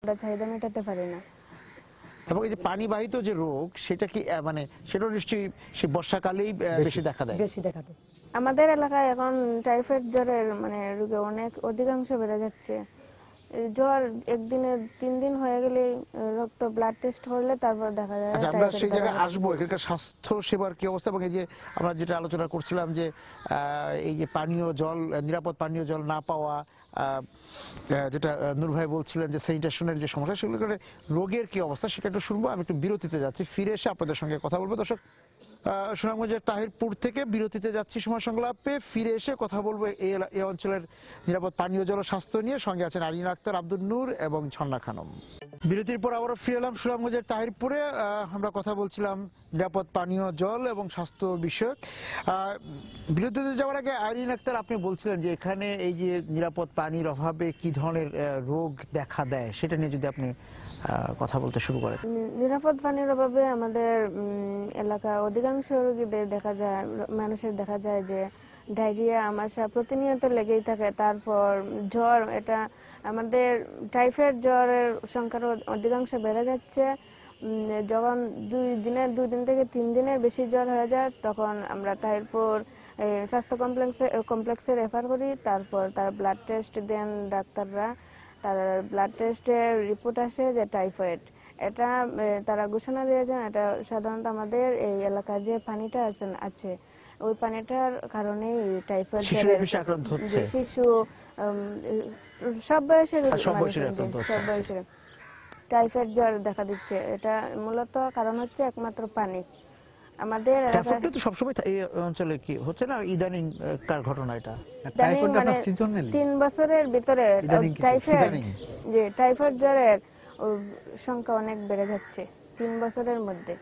আমরা চাহিদা মেটাতে পারি না। এবং এই যে পানিবাহিত যে রোগ সেটা কি মানে সেটা নিশ্চয়ই সে বর্ষাকালেই বেশি দেখা দেয়? বেশি দেখা দেয়। আমাদের এলাকায় এখন টাইফয়েড জ্বরের রোগী অধিকাংশ বেড়ে যাচ্ছে। জ্বর একদিনে 3 দিন হয়ে গেলে রক্ত ব্লাড টেস্ট করলে তারপর দেখা যায়। আচ্ছা, আমরা সেই জায়গায় আসবো। এখানকার স্বাস্থ্য সেবার কি অবস্থা, এবং এই যে আমরা যেটা আলোচনা করছিলাম যে এই যে পানীয় জল, নিরাপদ পানীয় জল না পাওয়া, যেটা নূর ভাই বলছিলেন যে স্যানিটেশনের যে সমস্যা, সেগুলো করে রোগের কি অবস্থা সেটা একটু শুনবো। আমি একটু বিরতিতে যাচ্ছি, ফিরে এসে আপনাদের সঙ্গে কথা বলবো। দর্শক, সুনামগঞ্জের তাহিরপুর থেকে বিরতিতে যাচ্ছি সময় সংলাপে, ফিরে এসে কথা বলবো এই অঞ্চলের নিরাপদ পানীয় জল ও স্বাস্থ্য নিয়ে। সঙ্গে আছেন আরিনা আক্তার, আব্দুল নূর এবং ঝর্ণা খানম। বিরতির পর আবারও ফিরে এলাম সুনামগঞ্জের তাহিরপুরে। আমরা কথা বলছিলাম নিরাপদ পানীয় জল এবং স্বাস্থ্য বিষয়ক। বিরতিতে যাওয়ার আগে আরিনা আক্তার, আপনি বলছিলেন যে এখানে এই যে নিরাপদ পানির অভাবে কি ধরনের রোগ দেখা দেয় সেটা নিয়ে যদি আপনি কথা বলতে শুরু করেন। নিরাপদ পানির অভাবে আমাদের এলাকা অধিকাংশ রোগীদের মানুষের দেখা যায় যে ডায়রিয়া, আমাশা প্রতিনিয়ত লেগেই থাকে। তারপর জ্বর, এটা আমাদের টাইফয়েড জ্বরের সংখ্যা অধিকাংশ বেড়ে যাচ্ছে। যখন 2 দিন থেকে 3 দিনের বেশি জ্বর হয়ে যায় তখন আমরা তাহিরপুর স্বাস্থ্য কমপ্লেক্সে রেফার করি। তারপর তার ব্লাড টেস্ট দেন ডাক্তাররা। তার ব্লাড টেস্টের রিপোর্ট আসে যে টাইফয়েড। এটা তারা ঘোষণা দিয়েছেন, এটা সাধারণত আমাদের এই এলাকার যে পানিটা আছে ওই পানিটার কারণে টাইফয়েড শিশু, সব বয়সের টাইফয়েড জ্বর দেখা দিচ্ছে। এটা মূলত কারণ হচ্ছে একমাত্র পানি। আমাদের সবসময় এই অঞ্চলে কি হচ্ছে না, ইদানিং কার ঘটনা এটা? 3 বছরের ভিতরে টাইফয়েড জ্বরের সংখ্যা অনেক বেড়ে যাচ্ছে 3 বছরের মধ্যে।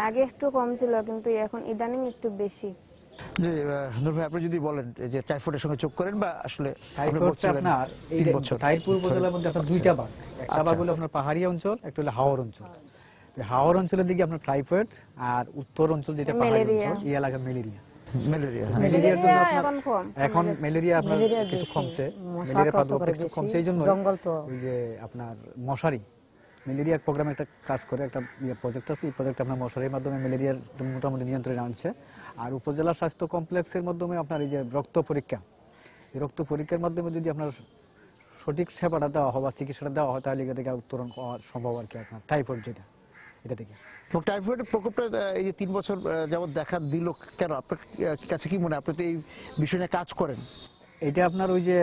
আগে একটু কম ছিল, কিন্তু এখন ইদানিং একটু বেশি। যে নূর ভাই, আপনি যদি বলেন যে টাইফয়েডের সঙ্গে যোগ করেন বা আসলে আপনার তাহিরপুর উপজেলার মধ্যে আপনার 2টা ভাগ। একটা ভাগ হলো আপনার পাহাড়ি অঞ্চল, একটা হলো হাওর অঞ্চল। হাওর অঞ্চলের দিকে আপনার টাইফয়েড, আর উত্তর অঞ্চল যেটা পাহাড়ি অঞ্চল, এই এলাকা ম্যালেরিয়া। ম্যালেরিয়ার জন্য এখন ম্যালেরিয়া আপনার কিছু কমছে, ম্যালেরিয়া প্রাদুর্ভাব কিছু কমছে। এই জন্য ওই যে আপনার মশারি ম্যালেরিয়ার প্রোগ্রামে একটা কাজ করে, একটা প্রজেক্ট আছে। এই প্রজেক্ট আপনার মশারির মাধ্যমে ম্যালেরিয়ার মোটামুটি নিয়ন্ত্রণে আনছে। আর উপজেলা স্বাস্থ্য কমপ্লেক্সের মাধ্যমে আপনার এই যে রক্ত পরীক্ষা, এই রক্ত পরীক্ষার মাধ্যমে যদি আপনার সঠিক সেবাটা দেওয়া হয় বা চিকিৎসাটা দেওয়া হয়, তাহলে এটা থেকে উত্তরণ হওয়া সম্ভব আর কি। আপনার টাইফয়েড যেটা, এটা থেকে টাইফয়েডের প্রকোপটা এই যে 3 বছর যাবত দেখা দিল কেন? আপনার কাছে কি মনে হয়? আপনি তো এই বিষয় নিয়ে কাজ করেন। এটা আপনার ওই যে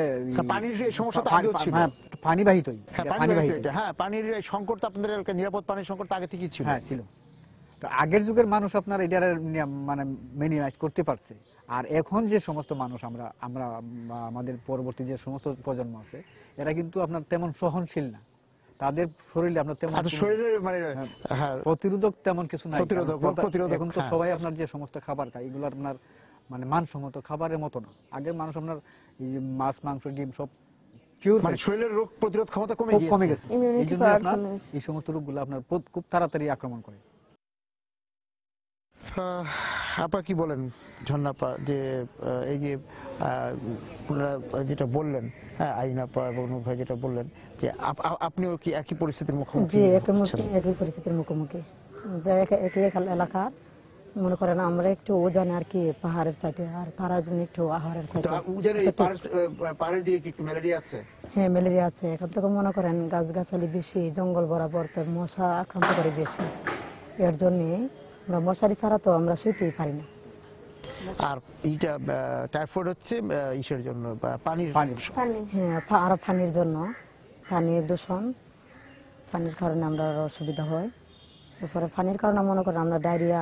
পানির সমস্যা তো আগেও ছিল, পানিবাহিতই। হ্যাঁ, পানির সংকট তো আপনাদের এলাকায়, নিরাপদ পানির সংকট আগে থেকেই ছিল। হ্যাঁ ছিল। তো আগের যুগের মানুষ আপনার এটা মানে মিনিমাইজ করতে পারছে। আর এখন যে সমস্ত মানুষ আমরা আমাদের পরবর্তী যে সমস্ত প্রজন্ম আছে, এরা কিন্তু আপনার তেমন সহনশীল না। তাদের শরীরে আপনার তেমন প্রতিরোধক তেমন কিছু নাই। এখন তো সবাই আপনার যে সমস্ত খাবার খায়, এগুলো আপনার মানে মানসম্মত খাবারের মতো না। আগের মানুষ আপনার মাছ, মাংস, ডিম সব শরীরের রোগ প্রতিরোধ ক্ষমতা কমে গেছে। এই জন্য আপনার এই সমস্ত রোগগুলো আপনার খুব তাড়াতাড়ি আক্রমণ করে। আপা কি বলেন ঝর্ণাপা, যে এই যে যেটা বললেন, হ্যাঁ আইনাপা এবং নূর ভাই যেটা বললেন, যে আপনিও কি একই পরিস্থিতির মুখোমুখি? একই পরিস্থিতির মুখোমুখি। একই এলাকা, মনে করেন আমরা একটু ওজানে আর কি পাহাড়ের সাইডে, আর তারা জন্য একটু আহারের সাইডে। পাহাড়ের দিকে কি ম্যালেরিয়া আছে? হ্যাঁ ম্যালেরিয়া আছে। এখন থেকে মনে করেন গাছগাছালি বেশি, জঙ্গল বরাবর, তো মশা আক্রান্ত করে বেশি। এর জন্য আমরা মশারি ছাড়া তো আমরা শুইতেই পারি না। আর এইটা টাইফয়েড হচ্ছে ইসের জন্য, পানির, হ্যাঁ আর পানির জন্য, পানির দূষণ, পানির কারণে আমরা অসুবিধা হয়। এরপরে পানির কারণে মনে করেন আমরা ডায়রিয়া,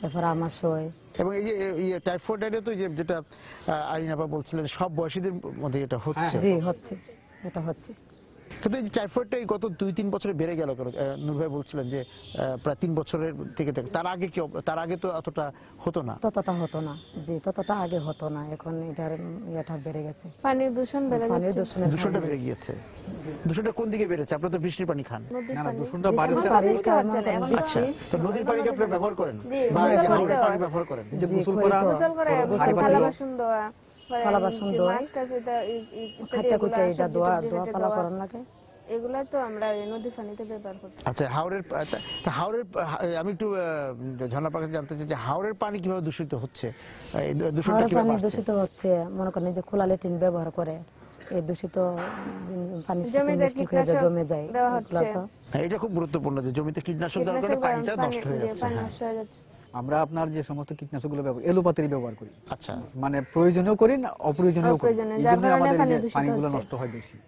এরপরে আমাশ হয়। এবং এই যে টাইফয়েড ডায়রিয়া, তো যেটা আরিনাপা বলছিলেন, সব বয়সীদের মধ্যে এটা হচ্ছে। জি হচ্ছে, এটা হচ্ছে। কিন্তু এই টাইফয়েডটা গত 2-3 বছরে বেড়ে গেল কেন? নূর ভাই বলছিলেন যে প্রায় 3 বছরের থেকে তার আগে তো অতটা হতো না। ততটা হতো না, জি ততটা আগে হতো না। এখন এটা বেড়ে গেছে। পানির দূষণ বেড়ে গেছে, দূষণটা বেড়ে গিয়েছে। দূষণটা কোন দিকে বেড়েছে? আপনারা তো বৃষ্টির পানি খান। না, দূষণটা বাড়িতে তো নদীর পানি কি আপনারা ব্যবহার করেন বা হাওরের পানি ব্যবহার করেন? যে গোসল করা, থালা বাসন ধোয়া, পালা বাসন ধোয়া, খাইতে খুঁটে এটা দোয়া পালা করার লাগে। এগুলা তো আমরা এই নদীর পানিতে ব্যবহার করছি। আচ্ছা, হাওরের আমি একটু ঝর্ণা পাখি জানতে চাই যে হাওরের পানি কিভাবে দূষিত হচ্ছে, এই দূষণটা হাওরের কিভাবে পানি বাড়ছে? দূষিত হচ্ছে, মনে করেন যে খোলা লেট্রিন ব্যবহার করে এই দূষিত পানি জমিতে কীটনাশক জমে যায়। দেওয়া এগুলা হচ্ছে। তো হ্যাঁ, এটা খুব গুরুত্বপূর্ণ যে জমিতে কীটনাশক দেওয়ার কারণে পানিটা নষ্ট হয়ে যাচ্ছে। পানি হ্যাঁ। নষ্ট হয়ে যাচ্ছে। আমরা আপনার যে সমস্ত কীটনাশকগুলো এলোপাতারি ব্যবহার করি, আচ্ছা, মানে প্রয়োজনীয় করি না অপ্রয়োজনীয় করি, অপ্রয়োজনীয়, এই যার জন্য কারণে আমাদের পানি এই যে দূষিত পানিগুলো হচ্ছে। নষ্ট হয় বেশি।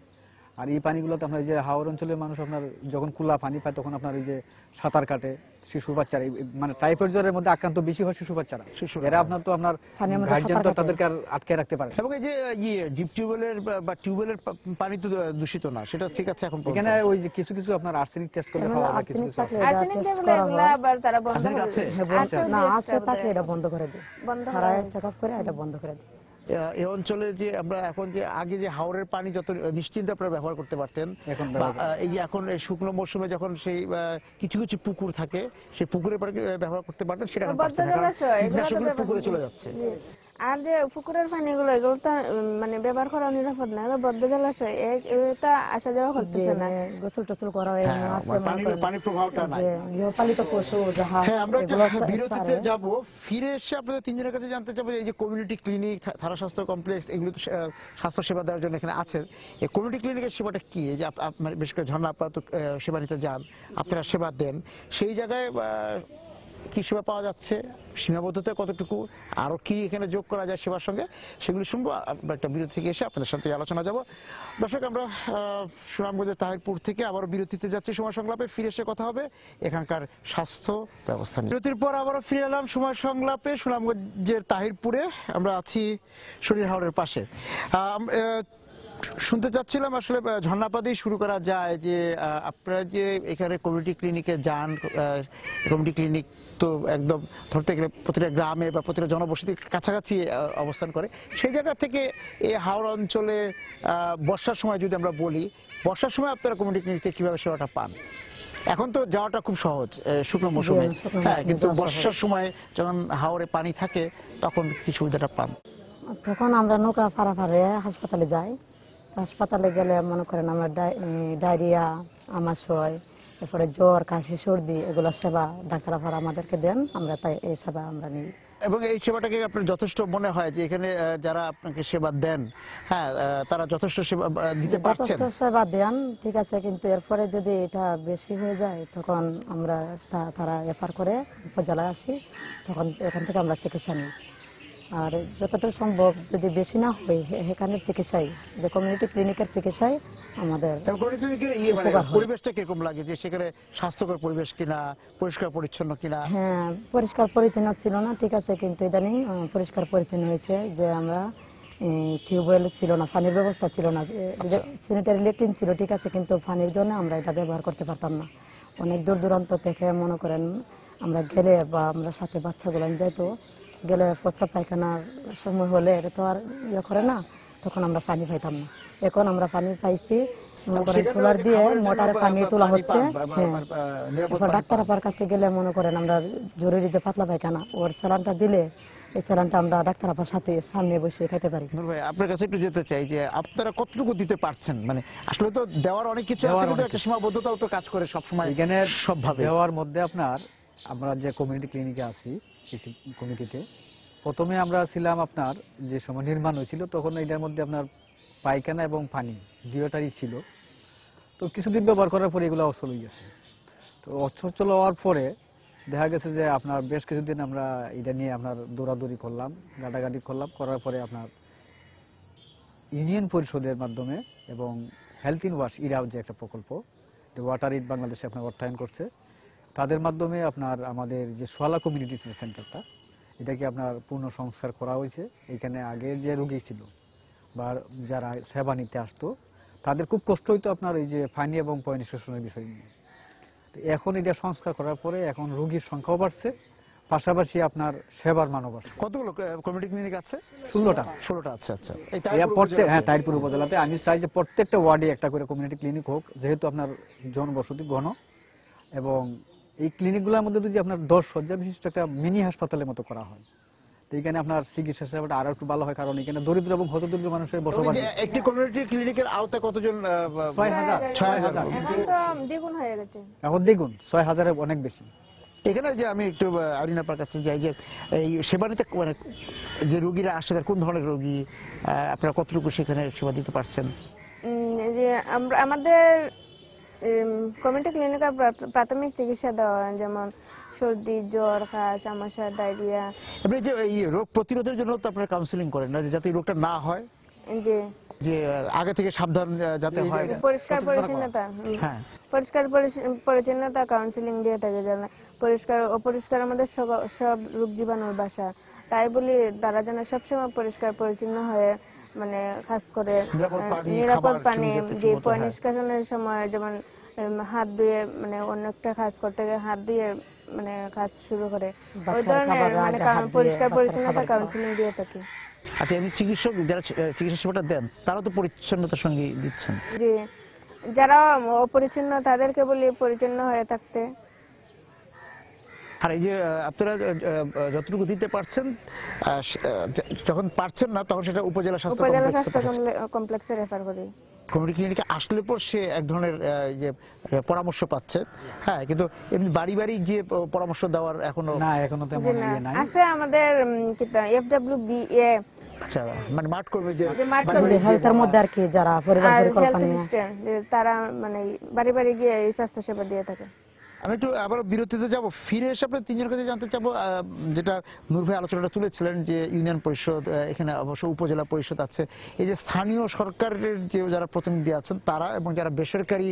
আর এই পানিগুলোতে আপনার এই যে হাওর অঞ্চলের মানুষ আপনার যখন খোলা পানি পায় তখন আপনার এই যে সাঁতার কাটে, শিশু বাচ্চারা মানে টাইফয়েড জ্বরের মধ্যে আক্রান্ত বেশি হয় শিশু বাচ্চারা। শিশুরা। এরা আপনার তো আপনার পানির মধ্যে গার্জিয়ান তো সাঁতার কাটে। তাদেরকে আর আটকে রাখতে পারে না। এবং এই যে ডিপ টিউবওয়েলের বা টিউবওয়েলের পানি তো দূষিত না, সেটা ঠিক আছে এখন পর্যন্ত? এখানে ওই যে কিছু কিছু আপনার আর্সেনিক টেস্ট করলে এর মধ্যে পাওয়া যায়, কিছু আর্সেনিক কিছু আছে। থাকলে আর্সেনিক টেস্ট যেগুলো করা এগুলা হয়। আবার তারা বন্ধ আর্সেনিক করে আছে? দেয়। আছে না, আছে থাকলে এটা বন্ধ করে দিই। বন্ধ তারা করে চেক আপ করে এটা বন্ধ করে দিই। এই অঞ্চলে যে আমরা এখন যে আগে যে হাওরের পানি যত নিশ্চিন্তে আপনারা ব্যবহার করতে পারতেন, এখন বা এই যে এখন এই শুকনো মৌসুমে যখন সেই কিছু কিছু পুকুর থাকে, সেই পুকুরের পানি ব্যবহার করতে পারতেন, সেটা এখন বদ্ধ পারছেন না, কারণ জলাশয় এগুলো তো কীটনাশকগুলো পুকুরে চলে যাচ্ছে। জি। আর যে পুকুরের পানিগুলো এগুলো তো মানে ব্যবহার করা নিরাপদ না, এগুলো বদ্ধ জলাশয়, এটা আসা যাওয়া করতেছে না। গোসল টোসল করা হয় হ্যাঁ, পানির প্রভাবটা নাই। গৃহপালিত পশু যাহা হ্যাঁ, আমরা একটা এগুলো বিরতিতে যাব, ফিরে এসে আপনাদের তিনজনের কাছে জানতে চাবো এই যে কমিউনিটি ক্লিনিক, থানা স্বাস্থ্য কমপ্লেক্স, এগুলো তো স্বাস্থ্য সেবা দেওয়ার জন্য এখানে আছে। এই কমিউনিটি ক্লিনিকের সেবাটা কি? এই যে মানে বিশেষ করে ঝর্ণা আপা তো সেবা নিতে যান, আপনারা সেবা দেন, সেই জায়গায় কি সেবা পাওয়া যাচ্ছে, সীমাবদ্ধতা কতটুকু, আরো কি এখানে যোগ করা যায় সেবার সঙ্গে, সেগুলো শুনবো। আমরা একটা বিরতি থেকে এসে আপনাদের সাথে আলোচনা যাব। দর্শক, আমরা সুনামগঞ্জের তাহিরপুর থেকে আবারও বিরতিতে যাচ্ছি। সময় সংলাপে ফিরে এসে কথা হবে এখানকার স্বাস্থ্য ব্যবস্থা নিয়ে। বিরতির পর আবারও ফিরে এলাম সময় সংলাপে। সুনামগঞ্জের তাহিরপুরে আমরা আছি শরীর হাওরের পাশে। শুনতে চাচ্ছিলাম আসলে ঝর্ণাপা দিয়ে শুরু করা যায় যে আপনারা যে এখানে কমিউনিটি ক্লিনিকে যান, কমিউনিটি ক্লিনিক তো একদম ধরতে গেলে প্রতিটা গ্রামে বা প্রতিটা জনবসতির কাছাকাছি অবস্থান করে, সেই জায়গা থেকে এই হাওড় অঞ্চলে বর্ষার সময় যদি আমরা বলি, বর্ষার সময় আপনারা কমিউনিটি ক্লিনিকে কিভাবে সেবাটা পান? এখন তো যাওয়াটা খুব সহজ শুকনো মৌসুমে, হ্যাঁ, কিন্তু বর্ষার সময় যখন হাওড়ে পানি থাকে তখন কি সুবিধাটা পান? তখন আমরা নৌকা পাড়ে হাসপাতালে যাই। হাসপাতালে গেলে মনে করেন আমরা ডায়রিয়া, আমাশয়, তারপরে জ্বর, কাশি, সর্দি, এগুলো সেবা ডাক্তাররা আমাদেরকে দেন, আমরা তাই এই সেবা আমরা নিই। এবং এই সেবাটাকে আপনার যথেষ্ট মনে হয় যে এখানে যারা আপনাকে সেবা দেন, হ্যাঁ, তারা যথেষ্ট সেবা দিতে পারছেন? যথেষ্ট সেবা দেন, ঠিক আছে, কিন্তু এরপরে যদি এটা বেশি হয়ে যায় তখন আমরা তারা রেফার করে উপজেলায় আসি, তখন এখান থেকে আমরা চিকিৎসা নিই। আর যতটা সম্ভব যদি বেশি না হয় এখানের চিকিৎসায়, যে কমিউনিটি ক্লিনিকের চিকিৎসায় আমাদের পরিবেশটা কিরকম লাগে, যে সেখানে স্বাস্থ্যকর পরিবেশ কিনা, পরিষ্কার পরিচ্ছন্ন কিনা? হ্যাঁ, পরিষ্কার পরিচ্ছন্ন ছিল না, ঠিক আছে, কিন্তু ইদানিং পরিষ্কার পরিচ্ছন্ন হয়েছে। যে আমরা টিউবওয়েল ছিল না, পানির ব্যবস্থা ছিল না, স্যানিটারি ল্যাট্রিন ছিল, ঠিক আছে, কিন্তু পানির জন্য আমরা এটা ব্যবহার করতে পারতাম না। অনেক দূর দূরান্ত থেকে মনে করেন আমরা গেলে, বা আমরা সাথে বাচ্চাগুলো যাইতো, গেলে প্রস্রাব পায়খানার সময় হলে এটা তো আর ইয়ে করে না, তখন আমরা পানি পাইতাম না। এখন আমরা পানি পাইছি, মনে করেন সোলার দিয়ে মোটরে পানি তোলা হচ্ছে। হ্যাঁ, ডাক্তার আপার কাছে গেলে মনে করেন আমরা জরুরি যে পাতলা পায়খানা, ওর স্যালানটা দিলে এই স্যালানটা আমরা ডাক্তার আপার সাথে সামনে বসে খাইতে পারি। ভাই, আপনার কাছে একটু যেতে চাই যে আপনারা কতটুকু দিতে পারছেন? মানে আসলে তো দেওয়ার অনেক কিছু আছে, কিন্তু একটা সীমাবদ্ধতাও তো কাজ করে সবসময় এখানে সবভাবে। দেওয়ার মধ্যে আপনার আমরা যে কমিউনিটি ক্লিনিকে আছি, কমিটিতে প্রথমে আমরা ছিলাম আপনার যে সময় নির্মাণ হয়েছিল, তখন এটার মধ্যে আপনার পায়খানা এবং পানি দুইটারই ছিল। তো কিছুদিন ব্যবহার করার পরে এগুলো অচল হয়ে গেছে। তো অচল হওয়ার পরে দেখা গেছে যে আপনার বেশ কিছুদিন আমরা এটা নিয়ে আপনার দৌড়াদৌড়ি করলাম, গাটাগাটি করলাম, করার পরে আপনার ইউনিয়ন পরিষদের মাধ্যমে এবং হেলথ ইন ওয়াশ ইরাও যে একটা প্রকল্প, ওয়াটার ইট বাংলাদেশে আপনার অর্থায়ন করছে, তাদের মাধ্যমে আপনার আমাদের যে সোয়ালা কমিউনিটি সেন্টারটা, এটাকে আপনার পূর্ণ সংস্কার করা হয়েছে। এখানে আগে যে রোগী ছিল বা যারা সেবা নিতে আসতো, তাদের খুব কষ্ট হইতো আপনার এই যে পানি এবং পয় নিষ্কাশনের বিষয় নিয়ে। তো এখন এটা সংস্কার করার পরে এখন রোগীর সংখ্যাও বাড়ছে, পাশাপাশি আপনার সেবার মানও বাড়ছে। কতগুলো কমিউনিটি ক্লিনিক আছে? 16টা। আচ্ছা আচ্ছা। হ্যাঁ, তাহিরপুর উপজেলাতে আমি চাই যে প্রত্যেকটা ওয়ার্ডে একটা করে কমিউনিটি ক্লিনিক হোক, যেহেতু আপনার জনবসতি ঘন, এবং এই ক্লিনিকগুলোর মধ্যে যদি আপনার 10 শয্যা বিশিষ্ট একটা মিনি হাসপাতালের মতো করা হয়, তো এখানে আপনার চিকিৎসা সেবাটা আরো একটু ভালো হয়, কারণ এখানে দরিদ্র এবং হতদরিদ্র মানুষের বসবাস। একটি কমিউনিটি ক্লিনিকের আওতায় কতজন? 6,000 এখন তো দ্বিগুণ হয়ে গেছে। এখন দেখুন 6,000-এর অনেক বেশি। এখানে যে আমি একটু আরিন আপার কাছে যাই, যে এই সেবা নিতে মানে যে রোগীরা আসে তারা কোন ধরনের রোগী, আপনারা কতটুকু সেখানে সেবা দিতে পারছেন? যে আমাদের কমিউনিটি ক্লিনিকে প্রাথমিক চিকিৎসা দেওয়া হয়, যেমন সর্দি, জ্বর, কাশ, আমাশা, ডায়রিয়া। আপনি যে এই রোগ প্রতিরোধের জন্য তো আপনারা কাউন্সিলিং করেন না, যাতে এই রোগটা না হয়, যে আগে থেকে সাবধান যাতে হয়, পরিষ্কার পরিচ্ছন্নতা। হ্যাঁ, পরিষ্কার পরিচ্ছন্নতা কাউন্সিলিং দিয়ে থাকে, যেন পরিষ্কার অপরিষ্কার আমাদের সব রোগ জীবাণুর বাসা। তাই বলি তারা যেন সবসময় পরিষ্কার পরিচ্ছন্ন হয়ে, মানে খাস করে নিরাপদ পানি, যে পয় নিষ্কাশনের সময় যেমন হাত ধুয়ে, মানে অনেকটা কাজ করতে গিয়ে হাত ধুয়ে মানে কাজ শুরু করে, ওই ধরনের মানে পরিষ্কার পরিচ্ছন্নতা কাউন্সিলিং দিয়ে থাকি। আচ্ছা, আমি চিকিৎসক যারা চিকিৎসা সেবাটা দেন তারা তো পরিচ্ছন্নতার সঙ্গে দিচ্ছেন। জি, যারা অপরিচ্ছন্ন তাদেরকে বলি পরিচ্ছন্ন হয়ে থাকতে। আর এই যে আপনারা যতটুকু দিতে পারছেন, যখন পারছেন না তখন সেটা উপজেলা স্বাস্থ্য কমপ্লেক্সে রেফার করি। কমিউনিটি ক্লিনিকে আসলে পর সে এক ধরনের যে পরামর্শ পাচ্ছে, হ্যাঁ, কিন্তু এমনি বাড়ি বাড়ি যে পরামর্শ দেওয়ার এখনো তেমন ইয়ে নাই। আছে আমাদের FWBA, আচ্ছা, মানে মাঠ করবে যে হেলথের মধ্যে আর কি, যারা পরিবার পরিকল্পনা নিয়ে তারা মানে বাড়ি বাড়ি গিয়ে এই স্বাস্থ্য সেবা দিয়ে থাকে। আমি একটু আবার বিরতিতে যাব, ফিরে এসে আপনার তিনজনের কাছে জানতে চাবো, যেটা নূর ভাই আলোচনাটা তুলেছিলেন যে ইউনিয়ন পরিষদ, এখানে অবশ্য উপজেলা পরিষদ আছে, এই যে স্থানীয় সরকারের যে যারা প্রতিনিধি আছেন তারা, এবং যারা বেসরকারি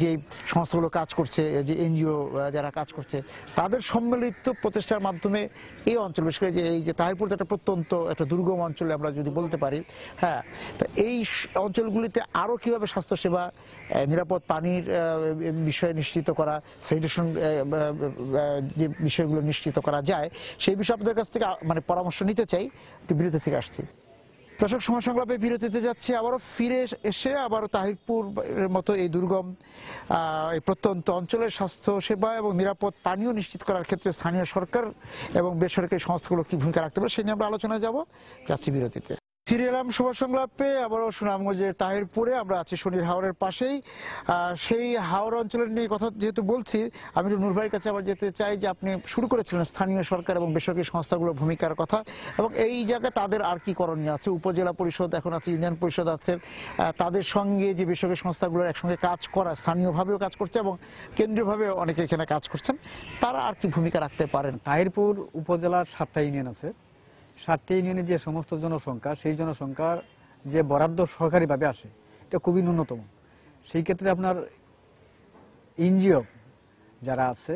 যে সংস্থাগুলো কাজ করছে, যে এনজিও যারা কাজ করছে, তাদের সম্মিলিত প্রচেষ্টার মাধ্যমে এই অঞ্চল, বিশেষ করে যে এই যে তাহিরপুর একটা প্রত্যন্ত একটা দুর্গম অঞ্চলে আমরা যদি বলতে পারি, হ্যাঁ, তো এই অঞ্চলগুলিতে আরো কিভাবে স্বাস্থ্যসেবা, নিরাপদ পানির বিষয়ে নিশ্চিত করা, স্যানিটেশন যে বিষয়গুলো নিশ্চিত করা যায়, সেই বিষয়ে আপনাদের কাছ থেকে মানে পরামর্শ নিতে চাই। একটু বিরতি থেকে আসছি। দর্শক, সময় সংলাপে বিরতিতে যাচ্ছি, আবারও ফিরে এসে আবারও তাহিরপুর মতো এই দুর্গম এই প্রত্যন্ত অঞ্চলের স্বাস্থ্য সেবা এবং নিরাপদ পানীয় নিশ্চিত করার ক্ষেত্রে স্থানীয় সরকার এবং বেসরকারি সংস্থাগুলো কি ভূমিকা রাখতে পারে, সেই নিয়ে আমরা আলোচনায় যাচ্ছি বিরতিতে। ফিরে এলাম সভা সংলাপে, আবারও সুনামগঞ্জের তাহিরপুরে আমরা আছি, শনির হাওরের পাশেই। সেই হাওর অঞ্চলের নিয়ে কথা যেহেতু বলছি, আমি নূর ভাইয়ের কাছে আবার যেতে চাই যে আপনি শুরু করেছিলেন স্থানীয় সরকার এবং বেসরকারি সংস্থাগুলোর ভূমিকার কথা, এবং এই জায়গায় তাদের আর কি করণীয় আছে। উপজেলা পরিষদ এখন আছে, ইউনিয়ন পরিষদ আছে, তাদের সঙ্গে যে বেসরকারি সংস্থাগুলোর একসঙ্গে কাজ করা, স্থানীয়ভাবেও কাজ করছে এবং কেন্দ্রীয়ভাবে অনেকে এখানে কাজ করছেন, তারা আর কি ভূমিকা রাখতে পারেন? তাহিরপুর উপজেলার 7টা ইউনিয়ন আছে। 7টি ইউনিয়নের যে সমস্ত জনসংখ্যা, সেই জনসংখ্যার যে বরাদ্দ সরকারিভাবে আসে এটা খুবই ন্যূনতম। সেই ক্ষেত্রে আপনার এনজিও যারা আছে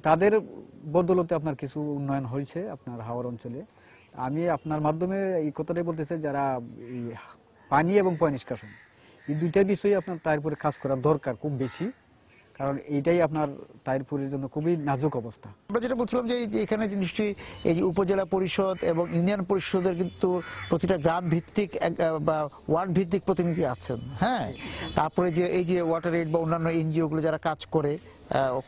তাদের বদৌলতে আপনার কিছু উন্নয়ন হয়েছে আপনার হাওর অঞ্চলে। আমি আপনার মাধ্যমে এই কথাটাই বলতে চাই, যারা পানি এবং পয় নিষ্কাশন এই দুইটা বিষয়ে আপনার তাহিরপুরে কাজ করার দরকার খুব বেশি, কারণ এইটাই আপনার তাহিরপুরের জন্য খুবই নাজুক অবস্থা। আমরা যেটা বলছিলাম যে এখানে নিশ্চয়ই এই যে উপজেলা পরিষদ এবং ইউনিয়ন পরিষদের কিন্তু প্রতিটা গ্রাম ভিত্তিক বা ওয়ার্ড ভিত্তিক প্রতিনিধি আছেন, হ্যাঁ, তারপরে যে এই যে ওয়াটার এইড বা অন্যান্য এনজিও গুলো যারা কাজ করে,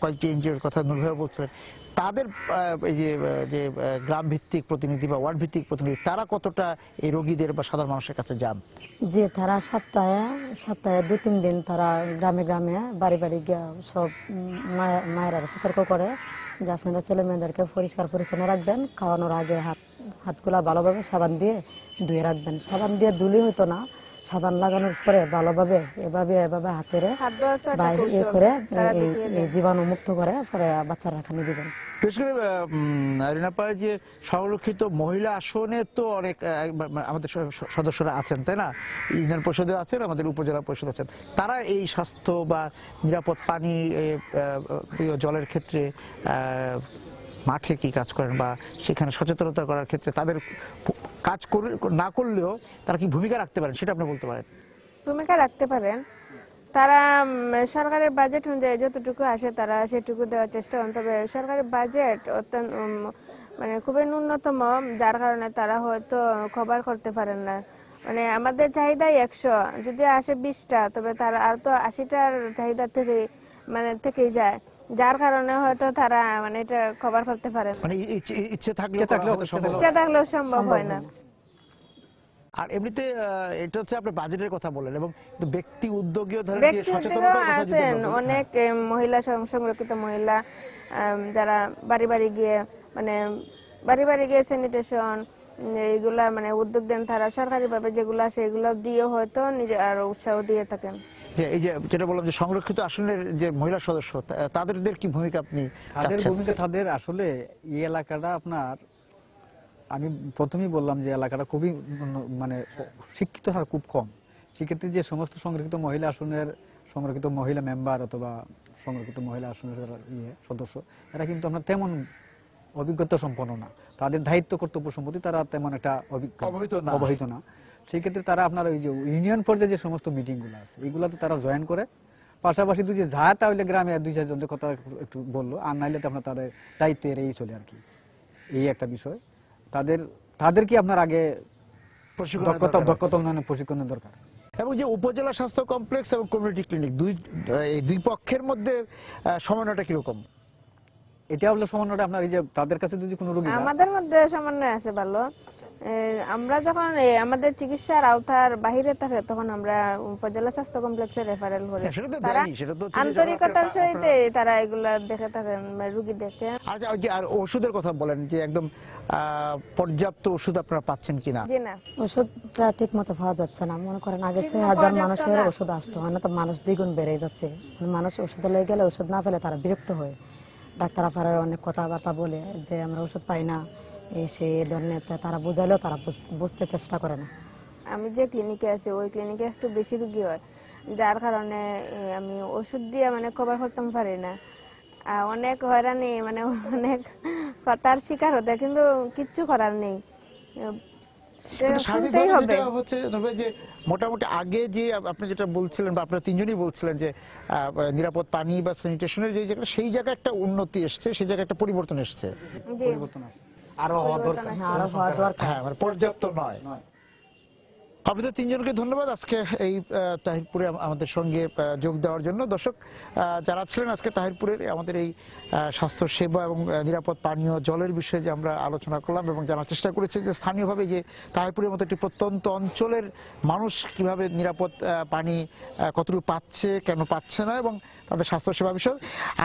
কয়েকটি এনজিওর কথা নূর ভাই বলছিলেন, তাদের এই যে গ্রাম ভিত্তিক প্রতিনিধি বা ওয়ার্ড ভিত্তিক প্রতিনিধি, তারা কতটা এই রোগীদের বা সাধারণ মানুষের কাছে যান? যে তারা সপ্তাহে 2-3 দিন তারা গ্রামে গ্রামে বাড়ি বাড়ি গিয়ে সব মায়েরা সতর্ক করে যে আপনারা ছেলে মেয়েদেরকে পরিষ্কার পরিচ্ছন্ন রাখবেন, খাওয়ানোর আগে হাতগুলা ভালোভাবে সাবান দিয়ে ধুয়ে রাখবেন। সাবান দিয়ে ধুলি হইতো না, সাবান লাগানোর পরে ভালোভাবে এভাবে হাতের ইয়ে করে জীবাণু মুক্ত করে পরে বাচ্চারা খানি দিবেন। বিশেষ করে রিনাপাড়ায় যে সংরক্ষিত মহিলা আসনে তো অনেক আমাদের সদস্যরা আছেন, তাই না? ইউনিয়ন পরিষদে আছেন, আমাদের উপজেলা পরিষদ আছেন, তারা এই স্বাস্থ্য বা নিরাপদ পানি জলের ক্ষেত্রে মাঠে কি কাজ করেন বা সেখানে সচেতনতা করার ক্ষেত্রে তাদের কাজ না করলেও তারা কি ভূমিকা রাখতে পারেন, সেটা আপনি বলতে পারেন? ভূমিকা রাখতে পারেন। তারা সরকারের বাজেট অনুযায়ী যতটুকু আসে তারা সেটুকু দেওয়ার চেষ্টা করেন, তবে সরকারের বাজেট অত্যন্ত মানে খুবই ন্যূনতম, যার কারণে তারা হয়তো কভার করতে পারেন না। মানে আমাদের চাহিদাই 100, যদি আসে 20টা, তবে তারা আর তো 80টার চাহিদা থেকে মানে থেকেই যায়, যার কারণে হয়তো তারা মানে এটা কভার করতে পারে না। মানে ইচ্ছে থাকলেও ইচ্ছে থাকলেও করা সম্ভব ইচ্ছা থাকলেও সম্ভব হয় না। আর এমনিতে এটা হচ্ছে আপনি বাজেটের কথা বলেন, এবং ব্যক্তি উদ্যোগীও ধরেন যে ব্যক্তি উদ্যোগও সচেতনতার কথা যদি আছেন আমরা বলি, অনেক মহিলা সংরক্ষিত মহিলা যারা বাড়ি বাড়ি গিয়ে মানে বাড়ি বাড়ি গিয়ে স্যানিটেশন এইগুলা মানে উদ্যোগ দেন, তারা সরকারিভাবে যেগুলা সেগুলো দিয়ে হয়তো নিজে আরো উৎসাহ দিয়ে থাকেন। যে এই যে যেটা বললাম যে সংরক্ষিত আসনের যে মহিলা সদস্য তাদের কি ভূমিকা আপনি তাদের চাচ্ছেন? ভূমিকা, তাদের আসলে এই এলাকাটা আপনার, আমি প্রথমেই বললাম যে এলাকাটা খুবই মানে শিক্ষিত হার খুব কম। সেক্ষেত্রে যে সমস্ত সংরক্ষিত মহিলা আসনের সংরক্ষিত মহিলা মেম্বার অথবা সংরক্ষিত মহিলা আসনের যারা সদস্য, এরা কিন্তু আমরা তেমন অভিজ্ঞতা সম্পন্ন না, তাদের দায়িত্ব কর্তব্য সম্পত্তি তারা তেমন একটা অবহিত না। সেই ক্ষেত্রে তারা আপনার ওই যে ইউনিয়ন পর্যায়ে যে সমস্ত মিটিং গুলো আছে এগুলাতে তারা জয়েন করে, পাশাপাশি দুই যে যায় তাহলে গ্রামে দুই চারজনের কথা একটু বললো, আর নাইলে তো আপনার তাদের দায়িত্ব এড়িয়ে চলে আর কি। এই একটা বিষয়, তাদের কি আপনার আগে দক্ষতা উন্নয়নের প্রশিক্ষণের দরকার। এবং যে উপজেলা স্বাস্থ্য কমপ্লেক্স এবং কমিউনিটি ক্লিনিক এই দুই পক্ষের মধ্যে সমন্বয়টা কিরকম? এটা হলো সমন্বয়টা আপনার এই যে তাদের কাছে যদি কোনো রোগী আমাদের মধ্যে সমন্বয় আছে ভালো। আমরা যখন আমাদের চিকিৎসার আওতার বাহিরে থাকে তখন আমরা উপজেলা স্বাস্থ্য কমপ্লেক্সে রেফারেল করি। তারা আন্তরিকতার সহিত তারা এগুলা দেখে থাকেন, রোগী দেখে। আচ্ছা, আর ওষুধের কথা বলেন যে একদম পর্যাপ্ত ওষুধ আপনারা পাচ্ছেন কিনা? জি না, ওষুধটা ঠিক মতো পাওয়া যাচ্ছে না। মনে করেন আগে 6,000 মানুষের ওষুধ আসতো, না তো মানুষ দ্বিগুণ বেড়ে যাচ্ছে। মানুষ ওষুধ লয়ে গেলে ওষুধ না পেলে তারা বিরক্ত হয়, ডাক্তার আপারার অনেক কথাবার্তা বলে যে আমরা ওষুধ পাই না, সে ধরনের তারা বুঝালেও তারা বুঝতে চেষ্টা করে না। আমি যে ক্লিনিকে আছি ওই ক্লিনিকে একটু বেশি রোগী হয়, যার কারণে আমি ওষুধ দিয়ে মানে কভার করতে পারি না। অনেক হয়রানি মানে অনেক কথার শিকার হতে, কিন্তু কিচ্ছু করার নেই, শুনতেই হবে। হচ্ছে যে মোটামুটি আগে যে আপনি যেটা বলছিলেন বা আপনারা তিনজনই বলছিলেন যে নিরাপদ পানি বা স্যানিটেশনের যে জায়গা, সেই জায়গায় একটা উন্নতি এসছে, সেই জায়গায় একটা পরিবর্তন এসছে। পরিবর্তন আছে, আরো হওয়া দরকার, হ্যাঁ মানে পর্যাপ্ত নয়। আপনাদের তিনজনকে ধন্যবাদ আজকে এই তাহিরপুরে আমাদের সঙ্গে যোগ দেওয়ার জন্য। দর্শক যারা ছিলেন আজকে তাহিরপুরের আমাদের এই স্বাস্থ্য সেবা এবং নিরাপদ পানীয় জলের বিষয়ে যে আমরা আলোচনা করলাম এবং জানার চেষ্টা করেছি যে স্থানীয়ভাবে যে তাহিরপুরের মতো একটি প্রত্যন্ত অঞ্চলের মানুষ কিভাবে নিরাপদ পানি কতটুকু পাচ্ছে, কেন পাচ্ছে না, এবং তাদের স্বাস্থ্য সেবা বিষয়।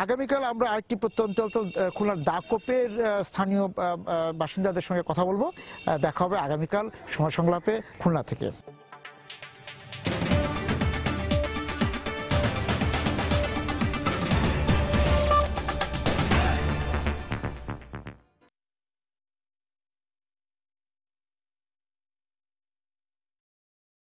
আগামীকাল আমরা আরেকটি প্রত্যন্ত অঞ্চল খুলনার দাকোপের স্থানীয় বাসিন্দাদের সঙ্গে কথা বলবো। দেখা হবে আগামীকাল সময় সংলাপে খুলনা থেকে।